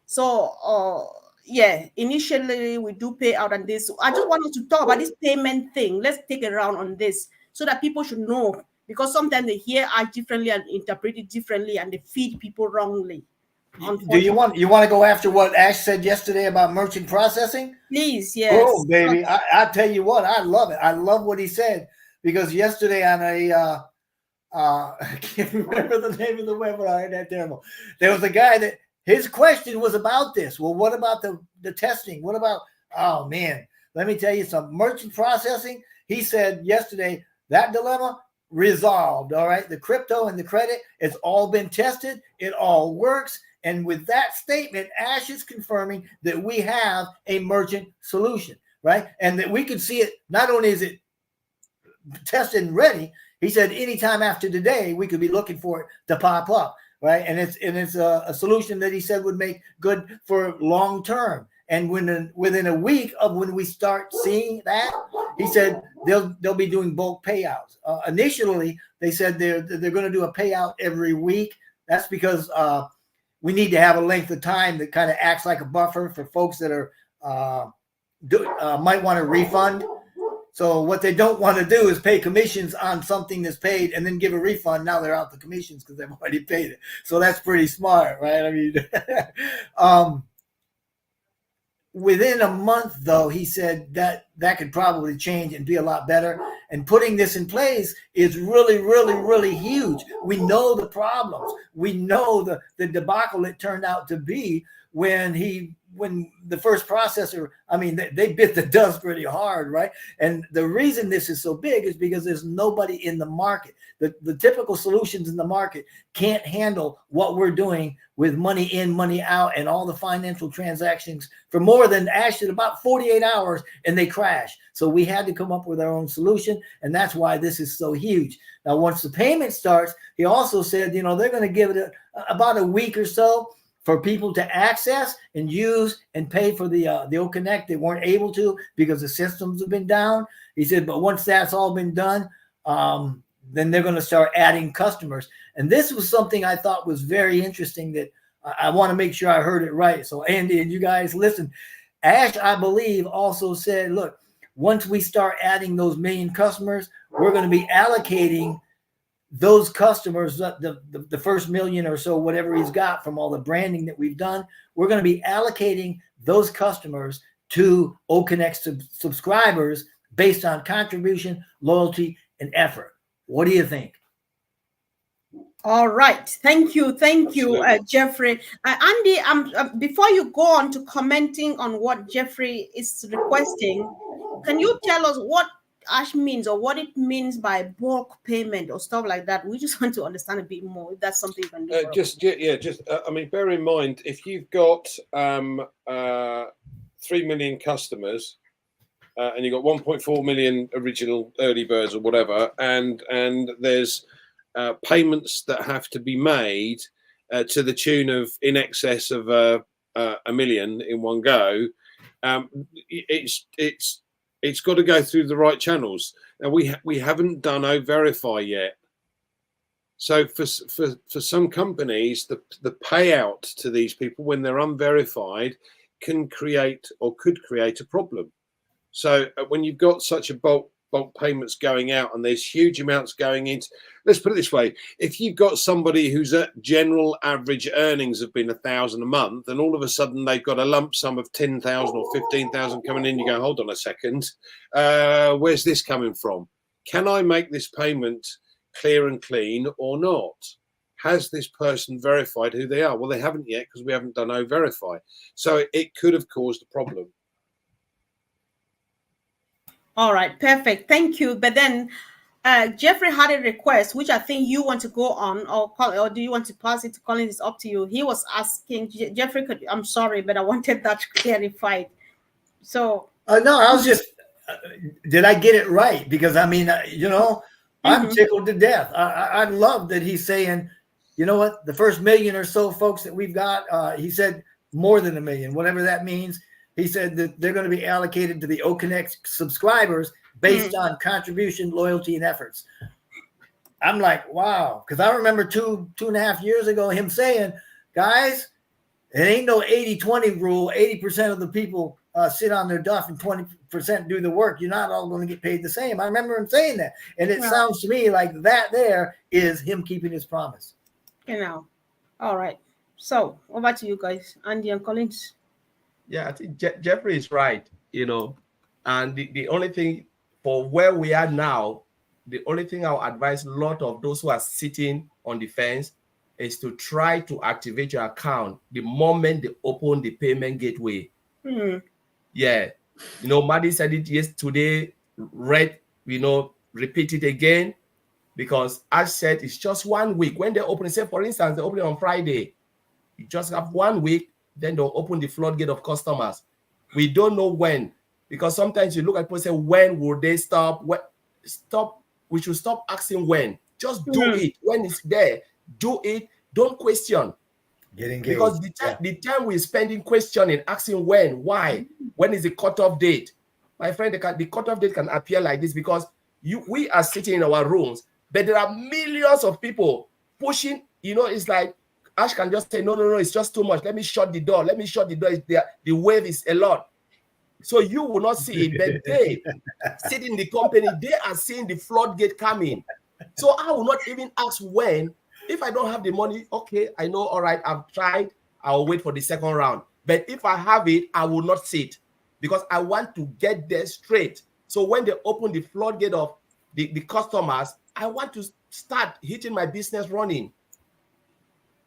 [SPEAKER 1] So yeah, initially we do pay out on this. I just wanted to talk about this payment thing. Let's take a round on this so that people should know, because sometimes they hear us differently and interpret it differently, and they feed people wrongly.
[SPEAKER 2] Do you want to go after what Ash said yesterday about merchant processing?
[SPEAKER 1] Please, yes.
[SPEAKER 2] Oh, baby, I tell you what, I love it. I love what he said, because yesterday on a I can't remember the name of the webinar. That terrible. There was a guy that his question was about this. Well, what about the testing? What about? Oh man, let me tell you something. Merchant processing. He said yesterday that dilemma resolved. All right, the crypto and the credit, it's all been tested. It all works. And with that statement, Ash is confirming that we have a merchant solution, right? And that we can see it. Not only is it tested and ready, he said anytime after today, we could be looking for it to pop up, right? And it's a solution that he said would make good for long term. And within a week of when we start seeing that, he said they'll be doing bulk payouts. Initially, they said they're going to do a payout every week. That's because we need to have a length of time that kind of acts like a buffer for folks that are might want a refund. So what they don't want to do is pay commissions on something that's paid and then give a refund. Now they're out the commissions because they've already paid it. So that's pretty smart, right? I mean, within a month, though, he said that could probably change and be a lot better. And putting this in place is really, really, really huge. We know the problems. We know the debacle it turned out to be when the first processor, I mean, they bit the dust pretty hard, right? And the reason this is so big is because there's nobody in the market. The typical solutions in the market can't handle what we're doing with money in, money out, and all the financial transactions for more than actually about 48 hours, and they crash. So we had to come up with our own solution, and that's why this is so huge. Now, once the payment starts, he also said, they're going to give it about a week or so for people to access and use and pay for the OConnect. They weren't able to because the systems have been down. He said, but once that's all been done, then they're going to start adding customers. And this was something I thought was very interesting that I want to make sure I heard it right. So Andy and you guys listen. Ash, I believe, also said, look, once we start adding those million customers, we're going to be allocating those customers, the first million or so, whatever he's got from all the branding that we've done, we're going to be allocating those customers to OConnect subscribers based on contribution, loyalty, and effort. What do you think?
[SPEAKER 1] All right. Thank you, Jeffrey. Andy, before you go on to commenting on what Jeffrey is requesting, can you tell us what Ash means or what it means by bulk payment or stuff like that? We just want to understand a bit more, if that's something you can do.
[SPEAKER 4] I mean, bear in mind, if you've got 3 million customers and you've got 1.4 million original early birds or whatever, and there's payments that have to be made to the tune of in excess of a million in one go, it's got to go through the right channels. Now we haven't done OVerify yet, so for some companies, the payout to these people when they're unverified could create a problem. So when you've got such a bulk bulk payments going out, and there's huge amounts going into. Let's put it this way: if you've got somebody whose general average earnings have been $1,000 a month, and all of a sudden they've got a lump sum of 10,000 or 15,000 coming in, you go, hold on a second, where's this coming from? Can I make this payment clear and clean or not? Has this person verified who they are? Well, they haven't yet because we haven't done O-Verify. So it could have caused a problem.
[SPEAKER 1] All right, perfect. Thank you. But then Jeffrey had a request, which I think you want to go on, or do you want to pass it to Colin? It's up to you. He was asking, Jeffrey, I'm sorry, but I wanted that clarified. So.
[SPEAKER 2] No, I was just, did I get it right? Because I mean, I'm tickled to death. I love that he's saying, you know what, the first million or so folks that we've got, he said more than 1 million, whatever that means. He said that they're going to be allocated to the OConnect subscribers based on contribution, loyalty, and efforts. I'm like, wow. Because I remember two and a half years ago, him saying, guys, it ain't no 80-20 rule. 80% of the people sit on their duff and 20% do the work. You're not all going to get paid the same. I remember him saying that. And it sounds to me like that there is him keeping his promise.
[SPEAKER 1] All right. So over to you guys, Andy and Collins.
[SPEAKER 3] Yeah, I think Jeffrey is right, and the only thing for where we are now, the only thing I'll advise a lot of those who are sitting on the fence is to try to activate your account the moment they open the payment gateway. Yeah, Maddie said it yesterday, repeat it again, because I said it's just 1 week. When they open, say for instance, they open it on Friday, you just have 1 week. Then they'll open the floodgate of customers. We don't know when, because sometimes you look at people and say, when will they stop? Stop. We should stop asking when. Just do it. When it's there, do it. Don't question.
[SPEAKER 2] Get engaged.
[SPEAKER 3] Because the time we're spending questioning, asking when, why, when is the cutoff date? My friend, the cutoff date can appear like this because we are sitting in our rooms, but there are millions of people pushing. It's like, Ash can just say, no, it's just too much. Let me shut the door. The wave is a lot. So you will not see it, but they sit in the company, they are seeing the floodgate coming. So I will not even ask when. If I don't have the money, okay, I know, all right, I've tried. I'll wait for the second round. But if I have it, I will not sit because I want to get there straight. So when they open the floodgate of the customers, I want to start hitting my business running.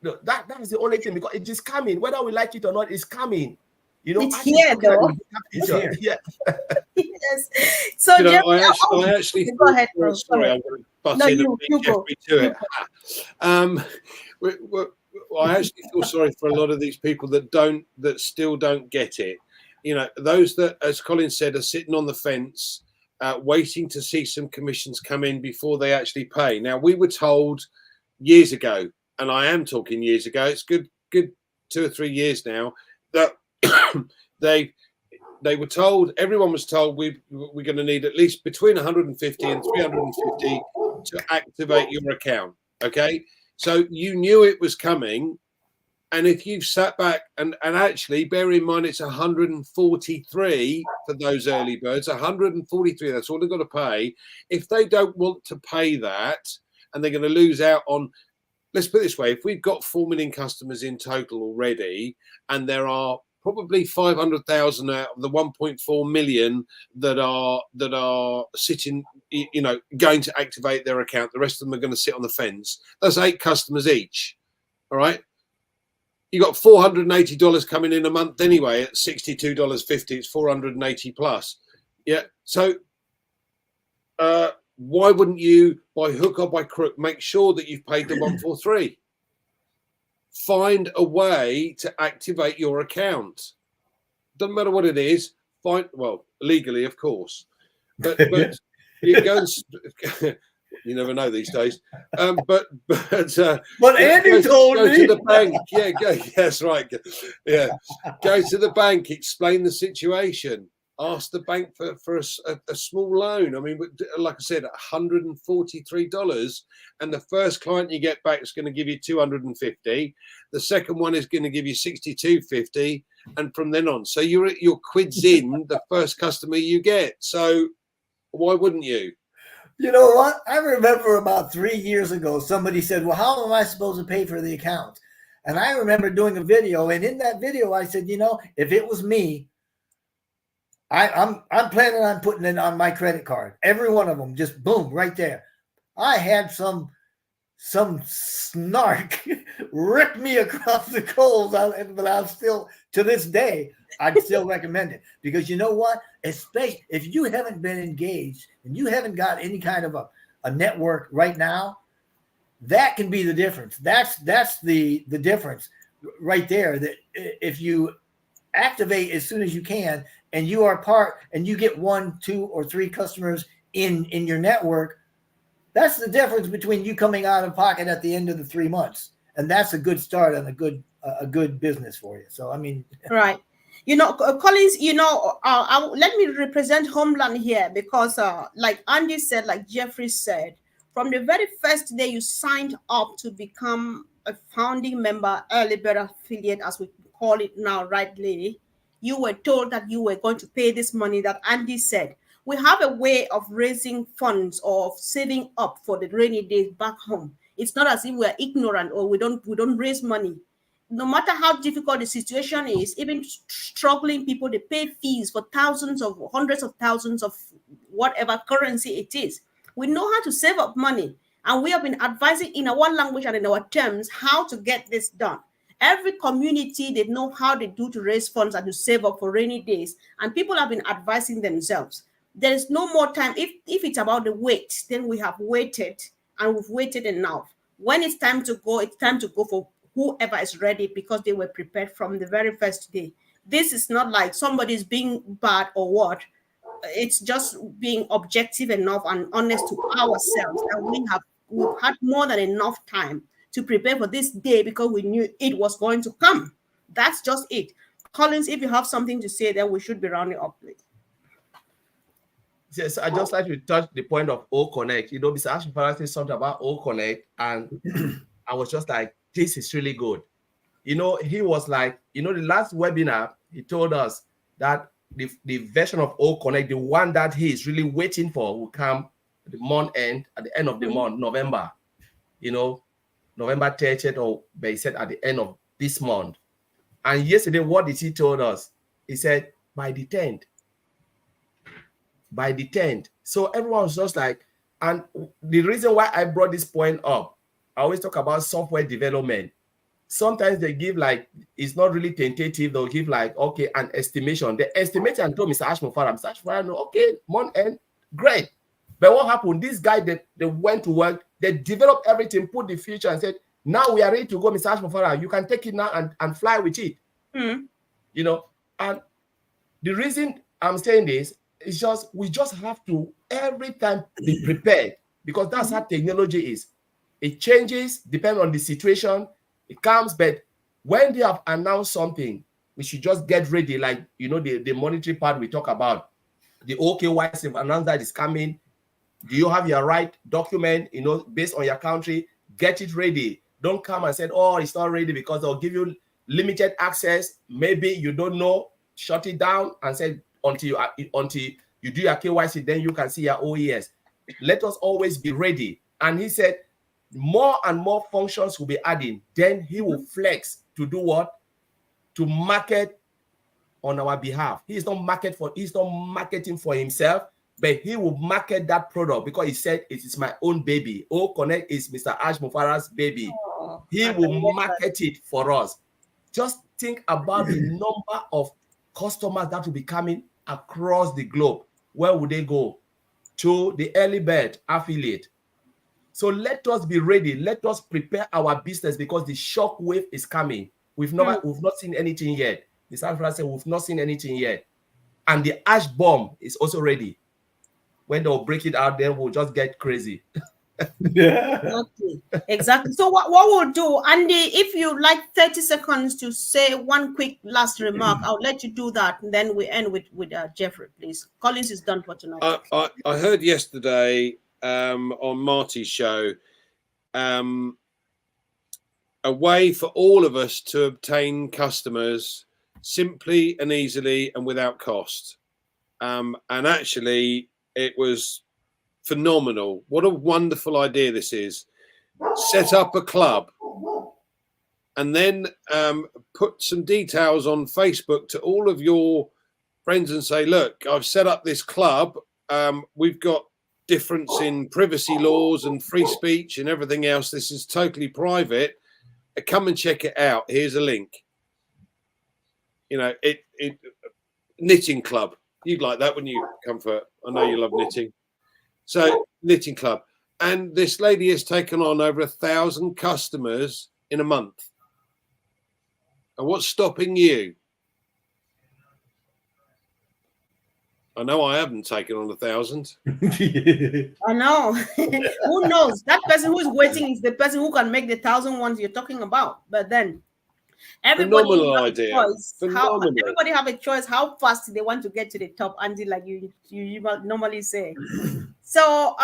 [SPEAKER 3] That is the only thing, because it is coming, whether we like it or not. It's coming.
[SPEAKER 1] It's here, though.
[SPEAKER 2] It's here.
[SPEAKER 3] Yeah.
[SPEAKER 1] Yes. So
[SPEAKER 4] I actually
[SPEAKER 1] go ahead, bro.
[SPEAKER 4] Sorry, I'm going to butt in and beat Jeffrey to it. I actually feel sorry for a lot of these people that still don't get it. Those that, as Colin said, are sitting on the fence, waiting to see some commissions come in before they actually pay. Now, we were told years ago, and I am talking years ago, it's good 2 or 3 years now, that they were told, everyone was told we're going to need at least between 150 and 350 to activate your account. Okay, so you knew it was coming, and if you've sat back and actually bear in mind it's 143 for those early birds, 143, that's all they've got to pay. If they don't want to pay that and they're going to lose out on, let's put it this way, if we've got 4 million customers in total already, and there are probably 500,000 out of the 1.4 million that are sitting, going to activate their account, the rest of them are going to sit on the fence. That's 8 customers each. All right. You got $480 coming in a month anyway at $62.50. It's 480 plus. Yeah. So why wouldn't you, by hook or by crook, make sure that you've paid the 143? Find a way to activate your account. Doesn't matter what it is. Legally, of course, but you go. You never know these days. But
[SPEAKER 2] Andy told me.
[SPEAKER 4] Go to the bank. Yeah, go. Yes, right. Yeah, go to the bank. Explain the situation. Ask the bank for a small loan. I mean, like I said, $143, and the first client you get back is going to give you $250. The second one is going to give you $62.50, and from then on. So you're quids in the first customer you get. So Why wouldn't you?
[SPEAKER 2] You know what? I remember about 3 years ago, somebody said, well, how am I supposed to pay for the account? And I remember doing a video, and in that video, I said, if it was me, I'm planning on putting it on my credit card. Every one of them, just boom, right there. I had some snark rip me across the coals, but I'm still, to this day, I'd still recommend it, because you know what? Especially if you haven't been engaged and you haven't got any kind of a network right now, that can be the difference. That's the difference right there. That if you activate as soon as you can, and you are part, and you get 1, 2, or 3 customers in your network, that's the difference between you coming out of pocket at the end of the 3 months, and that's a good start on a good business for you. So I mean,
[SPEAKER 1] right. Collins, let me represent Homeland here, because like Andy said, like Jeffrey said, from the very first day you signed up to become a founding member, early bird affiliate, as we call it now, rightly, you were told that you were going to pay this money that Andy said. We have a way of raising funds or of saving up for the rainy days back home. It's not as if we're ignorant or we don't raise money. No matter how difficult the situation is, even struggling people, they pay fees for thousands of, hundreds of thousands of whatever currency it is. We know how to save up money, and we have been advising in our language and in our terms how to get this done. Every community, they know how they do to raise funds and to save up for rainy days, and people have been advising themselves. There is no more time. If it's about the wait, then we have waited, and we've waited enough. When it's time to go, it's time to go for whoever is ready, because they were prepared from the very first day. This is not like somebody's being bad or what. It's just being objective enough and honest to ourselves that we've had more than enough time to prepare for this day, because we knew it was going to come. That's just it. Collins, if you have something to say, then we should be rounding up, please.
[SPEAKER 3] Yes, I just like to touch the point of O Connect. Mr. Ashford said something about O Connect, and I was just like, this is really good. He was like, the last webinar, he told us that the version of O Connect, the one that he is really waiting for, will come at the month end, at the end of the month, November. November 30th, or they said at the end of this month. And yesterday, what did he told us? He said, by the 10th. By the 10th. So everyone was just like, and the reason why I brought this point up, I always talk about software development. Sometimes they give like, it's not really tentative. They'll give like, okay, an estimation. They estimated and told Mr. Ashmofara, Mr. Ashmofara, no, okay, month end, great. But what happened? This guy, they went to work, they developed everything, put the future, and said, now we are ready to go, Mr. Ashmofara. You can take it now and fly with it. And the reason I'm saying this is just, we just have to every time be prepared, because that's how technology is. It changes depending on the situation. It comes, but when they have announced something, we should just get ready. Like, the monetary part we talk about, the OKYC have announced that it's coming. Do you have your right document, based on your country? Get it ready. Don't come and say, oh, it's not ready, because they'll give you limited access. Maybe you don't know, shut it down and say, until you do your KYC, then you can see your OES. Let us always be ready. And he said, more and more functions will be adding. Then he will flex to do what? To market on our behalf. He's not marketing for himself, but he will market that product, because he said it is my own baby. O Connect is Mr. Ash Mufara's baby. He will market it for us. Just think about the number of customers that will be coming across the globe. Where would they go? To the early bird affiliate. So let us be ready. Let us prepare our business, because the shock wave is coming. We've not seen anything yet. The San Francisco said we've not seen anything yet. And the ash bomb is also ready. When they'll break it out, then we'll just get crazy.
[SPEAKER 1] Exactly. So what we'll do, Andy, if you like 30 seconds to say one quick last remark, I'll let you do that, and then we end with Jeffrey, please. Collins is done for tonight.
[SPEAKER 4] I heard yesterday on Marty's show a way for all of us to obtain customers simply and easily and without cost. And actually, It was phenomenal. What a wonderful idea this is. Set up a club and then put some details on Facebook to all of your friends and say, look, I've set up this club. We've got difference in privacy laws and free speech and everything else. This is totally private. Come and check it out. Here's a link. You know, knitting club. You'd like that, wouldn't you, Comfort? I know you love knitting. So knitting club. And this lady has taken on over 1,000 customers in a month. And what's stopping you? I know I haven't taken on 1,000.
[SPEAKER 1] I know. Who knows? That person who's waiting is the person who can make the 1,000 ones you're talking about. But then everybody
[SPEAKER 4] Phenomenal
[SPEAKER 1] have
[SPEAKER 4] idea.
[SPEAKER 1] a choice.
[SPEAKER 4] Phenomenal.
[SPEAKER 1] Everybody have a choice how fast they want to get to the top, Andy, like you normally say. So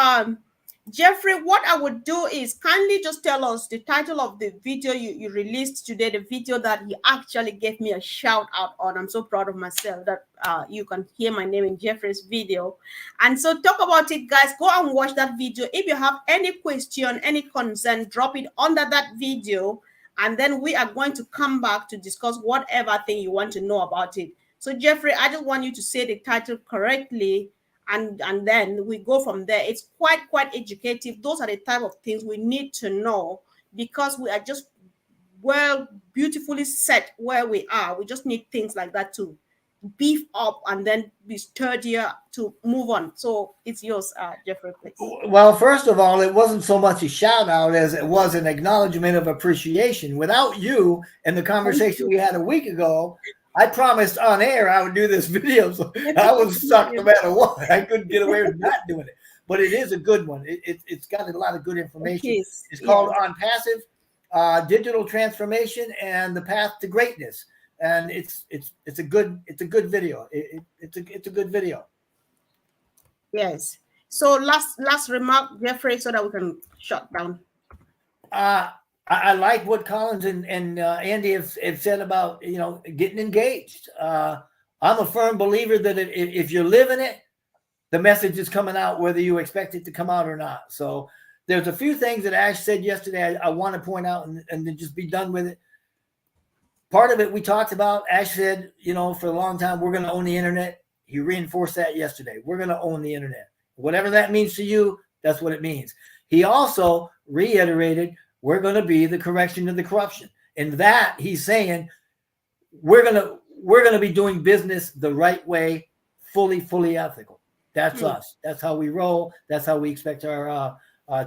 [SPEAKER 1] Jeffrey, what I would do is kindly just tell us the title of the video you released today, the video that you actually gave me a shout out on. I'm so proud of myself that you can hear my name in Jeffrey's video. And so talk about it, guys. Go and watch that video. If you have any question, any concern, drop it under that video. And then we are going to come back to discuss whatever thing you want to know about it. So Jeffrey, I just want you to say the title correctly. And then we go from there. It's quite educative. Those are the type of things we need to know because we are just beautifully set where we are. We just need things like that to beef up and then be sturdier to move on. So it's yours, Jeffrey, please.
[SPEAKER 2] Well, first of all, it wasn't so much a shout out as it was an acknowledgement of appreciation. Without you and the conversation we had a week ago, I promised on air I would do this video, so I was stuck no matter what. I couldn't get away with not doing it. But it is a good one. It's got a lot of good information. It's called ONPASSIVE, Digital Transformation and the Path to Greatness. And it's a good video. It's a good video.
[SPEAKER 1] Yes. So last remark, Jeffrey, so that we can shut down.
[SPEAKER 2] I like what Collins and Andy have said about, getting engaged. I'm a firm believer that if you're living it, the message is coming out whether you expect it to come out or not. So there's a few things that Ash said yesterday I want to point out and then just be done with it. Part of it we talked about. Ash said, for a long time, we're going to own the internet. He reinforced that yesterday. We're going to own the internet. Whatever that means to you, that's what it means. He also reiterated, we're going to be the correction of the corruption. And that he's saying we're going to be doing business the right way, fully ethical. That's us. That's how we roll. That's how we expect our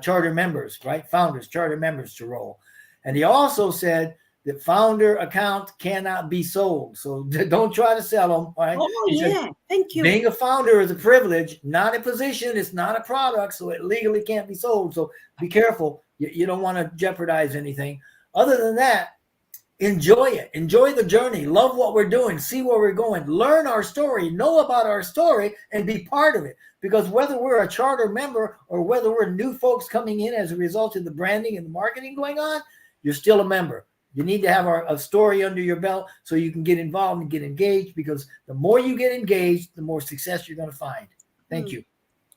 [SPEAKER 2] charter members, right? Founders, charter members to roll. And he also said that founder account cannot be sold. So don't try to sell them. Right?
[SPEAKER 1] Oh, yeah. Thank you.
[SPEAKER 2] Being a founder is a privilege, not a position. It's not a product. So it legally can't be sold. So be careful. You don't want to jeopardize anything. Other than that, enjoy it. Enjoy the journey. Love what we're doing. See where we're going. Learn our story. Know about our story and be part of it. Because whether we're a charter member or whether we're new folks coming in as a result of the branding and the marketing going on, you're still a member. You need to have a story under your belt so you can get involved and get engaged, because the more you get engaged, the more success you're going to find. Thank you.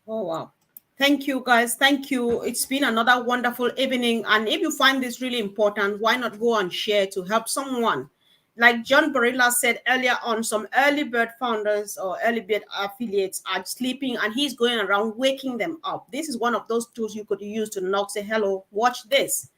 [SPEAKER 1] Oh, wow. Thank you, guys. Thank you. It's been another wonderful evening. And if you find this really important, why not go and share to help someone? Like John Barilla said earlier on, some early bird founders or early bird affiliates are sleeping and he's going around waking them up. This is one of those tools you could use to knock, say, hello, watch this,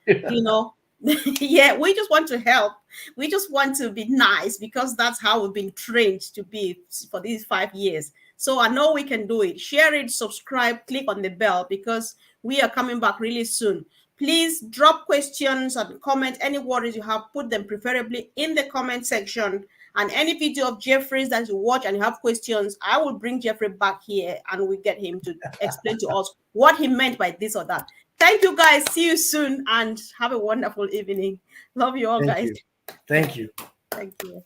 [SPEAKER 1] Yeah, we just want to help. We just want to be nice because that's how we've been trained to be for these 5 years. So I know we can do it. Share it, subscribe, click on the bell because we are coming back really soon. Please drop questions and comment. Any worries you have, put them preferably in the comment section. And any video of Jeffrey's that you watch and you have questions, I will bring Jeffrey back here and we get him to explain to us what he meant by this or that. Thank you, guys. See you soon and have a wonderful evening. Love you all, guys.
[SPEAKER 2] Thank you.
[SPEAKER 1] Thank you.